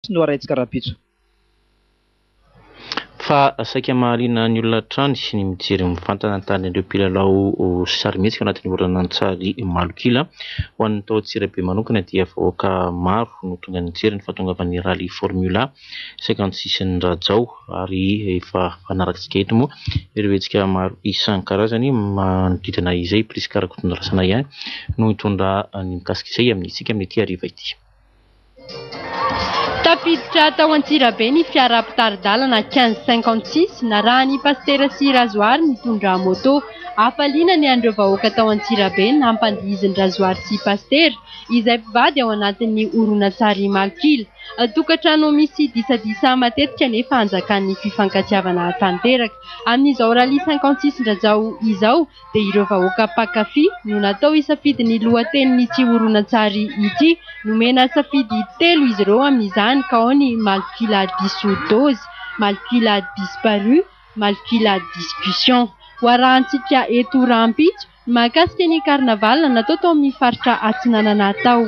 no araitsika rapitso. Fa saika mahaliana ny olona trany ny mijery mivantana tany ireo mpilalao sarimihetsika anatin'ny horonan-tsary Malokila. Ho an'ny tao Antsirabe manokana dia vahoaka maro no tonga nijery ny fahatongavan'ny rally Formula 56 ny Rajao, ary efa fanaratsika eto moa ireo hetsika maro isan-karazany manodidina izay Priska Rakotondrasana ihany no hitondra ny mikasika izay amin'isika amin'ity hariva ity. Tafiditra tao Antsirabe ny fiara mpitaridalana 1556 narahany Pastera sy Razoary mitondra moto. Afaliana ny andreo vahoaka tao Antsirabe nampandihiziny Razoary sy Pastera izay mpivady ao anatin'ny horonan-tsary Malokila. Tokantrano misy disadisa matetika nefa anjakan'ny fifankatiavana tanteraka. Amin'izao rally 56 Rajao izao dia ireo vahoaka mpankafy no natao isafidin'ny lohatenin'ity horonan-tsary ity. Nomena safidy 3 izy ireo amin'izany, ka ao ny Malokila Dissoudose, Malokila Disparu, Malokila Discussion. Hoarahantsika eto rampitso mahakasika ny karnaval natao tao amin'ny faritra Atsinanana tao.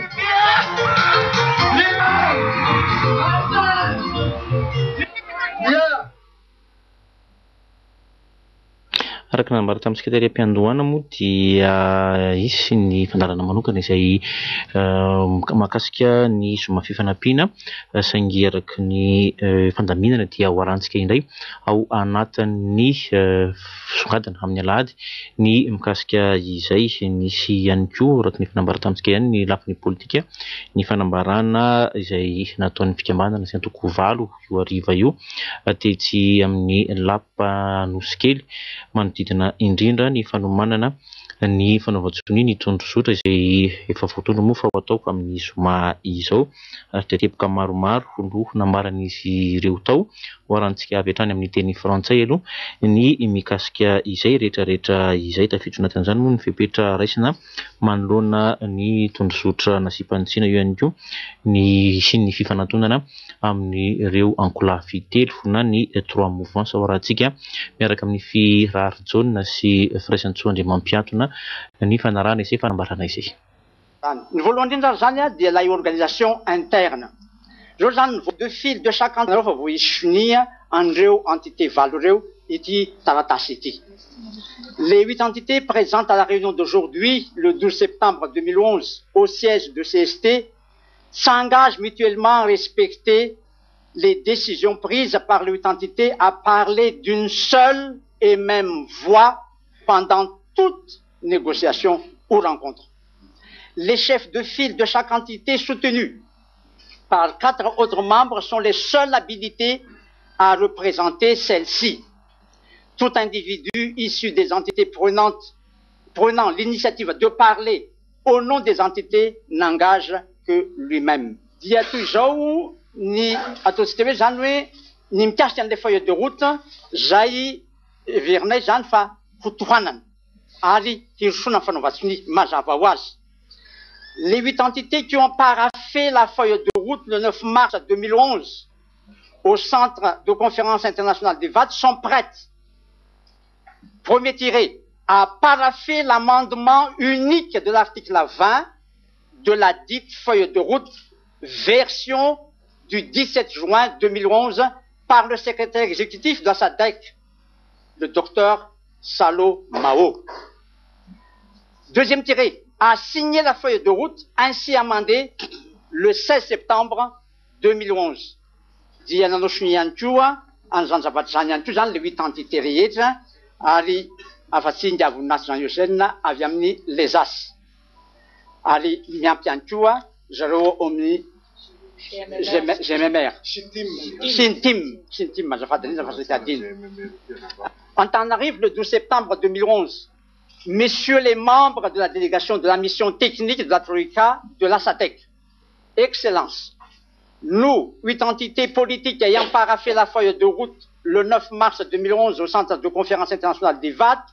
Araka namara tamin'ny sekretariam-piandohana moa dia isy ny fandarana manokana izay mahakasika ny zoma fifanampiana saingy araka ny fandaminana dia hoarantsika indray ao anatin'ny songadina amin'ny alahady ny mikasika izay. Nisy ihany koa raha ny fanambara tamintsika ihany ny lafin'ny politika ny fanambarana izay nataon'ny fikambanana izay antoko 9 io hariva io tetsy amin'ny lapa Nosikely manodidina indrindra ny fanomanana ny fanaovan-tsony ny tondrozotra izay efa voatondro moa fa ho ataoko amin'ny zoma izao, ary dia teboka maromaro no nambaran'izy ireo tao hoarantsika avy hatrany amin'ny teny frantsay aloha ny mikasika izay rehetrarehetra izay. Tafiditra anatin'izany moa ny fepetra raisina manoloana ny tondrozotra nasiam-panitsiana, io ihany koa ny sy ny fifanantonana amin'ny ireo ankolafy 3 na ny 3 mouvance hoarantsika miaraka amin'ny firary jaune sy firaisan-tsoandriamampiantona ny fanarahana izay fanambarana izay. Ny voalohany indrindra zany dia la organisation interne. Reo zany de fil de chaque année fa voisinia an'ireo entité valo reo ity taratasy ity. Les 8 entités présentes à la réunion d'aujourd'hui, le 12 septembre 2011, au siège de CST, s'engagent mutuellement à respecter les décisions prises par les 8 entités à parler d'une seule et même voix pendant toute négociation ou rencontre. Les chefs de file de chaque entité soutenus par 4 autres membres sont les seuls habilités à représenter celle-ci. Tout individu issu des entités prenant l'initiative de parler au nom des entités n'engage que lui-même. Dia toy izao ny ataontsika hoe zany hoe ny mikasika an'ilay feuille de route zay verinay zany fa hotohanana ary hirosona fanaovatsiny mazava ho azy. Les 8 entités qui ont paraphé la feuille de route le 9 mars 2011 au centre de conférence internationale des VAT sont prêtes. Premier tiré, à parapher l'amendement unique de l'article 20 de la dite feuille de route version du 17 juin 2011 par le secrétaire exécutif de la SADC, le docteur Salo Mao. Deuxième tiré, a signé la feuille de route ainsi amendée le 16 septembre 2011. Dia nanosony ihany koa an'izany zavatra zany ihany koa zany le 8 entité rehetra ary afa-tsy Ndiavy National Union avy amin'ny LESAS. Ary miampy ihany koa zareo amin'ny GMMR. Sintim, azafady indrindra fa zay adino. Antananarivo le 12 septembre 2011. Messieurs les membres de la délégation de la mission technique de la Troïka de la SADC, Excellences, nous, 8 entités politiques ayant paraphé la feuille de route le 9 mars 2011 au centre de conférence internationale des VAT,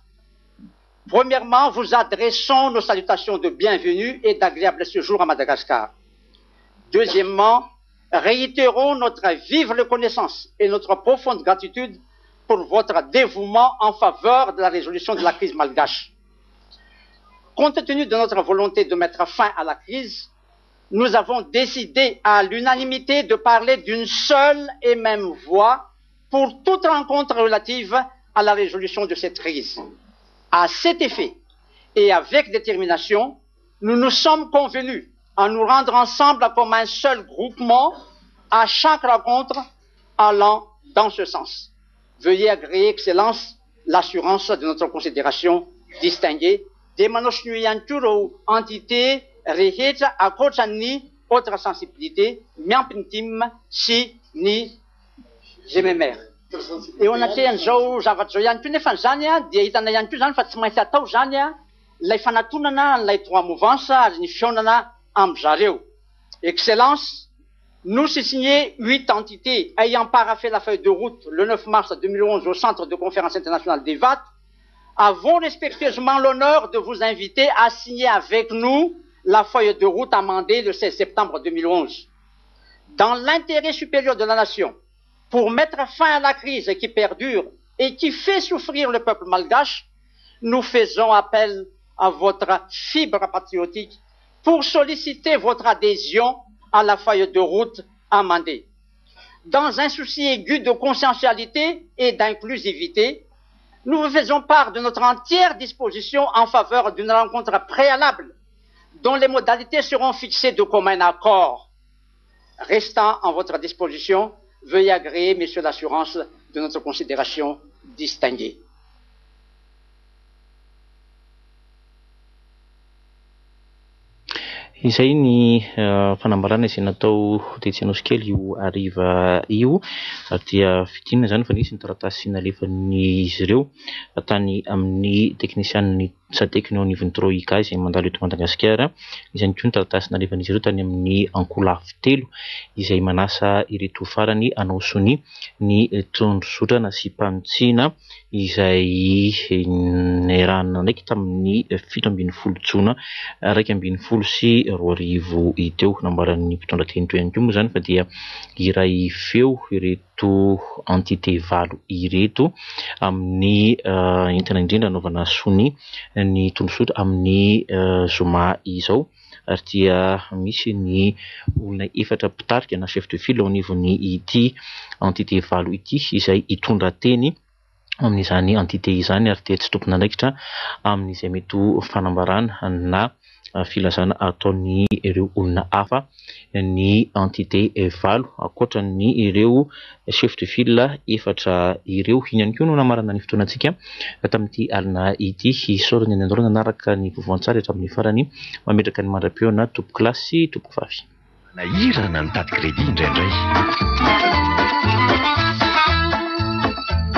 premièrement, vous adressons nos salutations de bienvenue et d'agréable séjour à Madagascar. Deuxièmement, réitérons notre vive reconnaissance et notre profonde gratitude pour votre dévouement en faveur de la résolution de la crise malgache. Compte tenu de notre volonté de mettre fin à la crise, nous avons décidé à l'unanimité de parler d'une seule et même voix pour toute rencontre relative à la résolution de cette crise. À cet effet, et avec détermination, nous nous sommes convenus à nous rendre ensemble comme un seul groupement à chaque rencontre allant dans ce sens. Veuillez agréer, Excellence, l'assurance de notre considération distinguée des manosnuyanture entité rehetra akoatran'ny autre sensibilité miampintim sy ny GMMR. Eo anatrehan'izao zavatra zao ihany koa nefa zany dia hitana ihany koa zany fa tsy maintsy atao zany lay fanatonana lay droit mouvance ary ny fionana amby zareo. Excellence, nous signés 8 entités ayant paraphé la feuille de route le 9 mars 2011 au centre de conférence internationale des VAT, avons respectueusement l'honneur de vous inviter à signer avec nous la feuille de route amendée le 16 septembre 2011. Dans l'intérêt supérieur de la nation, pour mettre fin à la crise qui perdure et qui fait souffrir le peuple malgache, nous faisons appel à votre fibre patriotique pour solliciter votre adhésion à la feuille de route amendée. Dans un souci aigu de conscientialité et d'inclusivité, nous vous faisons part de notre entière disposition en faveur d'une rencontre préalable dont les modalités seront fixées de commun accord. Restant en votre disposition, veuillez agréer, messieurs, l'assurance de notre considération distinguée. Izay ny fanambarana izay natao Tetsanosy kely io hariva io dia fidinana zany fa nisy ny taratasy nalefan'izy ireo tany amin'ny teknisian'ny Sadek ny anivon'ny Troika izay mandalo eto Madagasikara. Izany koa ny taratasy nalefan'izy ireo tany amin'ny Ankolafo telo izay manasa ireto farany hanao soni ny tondrosotrana sy mpanotsina izay nerana ndraiky tamin'ny 17 Jona 2012 sy 2000 iteo. Nambaran'ny mpitondra teny toy ihany koa moa zany fa dia iray feo ireto entité valo ireto amin'ny entana indrindra anaovana soni ny tondrosotra amin'ny zoma izao, ary dia misy ny olona efatra mpitarika na chef de file ao anivon'ny ity entité valo ity izay hitondra teny amin'izany entité izany, ary dia tsy tompona andraikitra amin'izay mety fanambarana na filazana ataon'ny ireo olona hafa ny entité valo akoatra ny ireo chef de file efatra ireo. Iny ihany koa no namarana ny fotoanantsika tamin'ity alina ity. Isaorana ny andorana anaraka ny vovoantsara hatramin'ny farany mametraka ny mandram-peona tompo klasy tompo vavy. Nahirana ny tady crédit indraindray.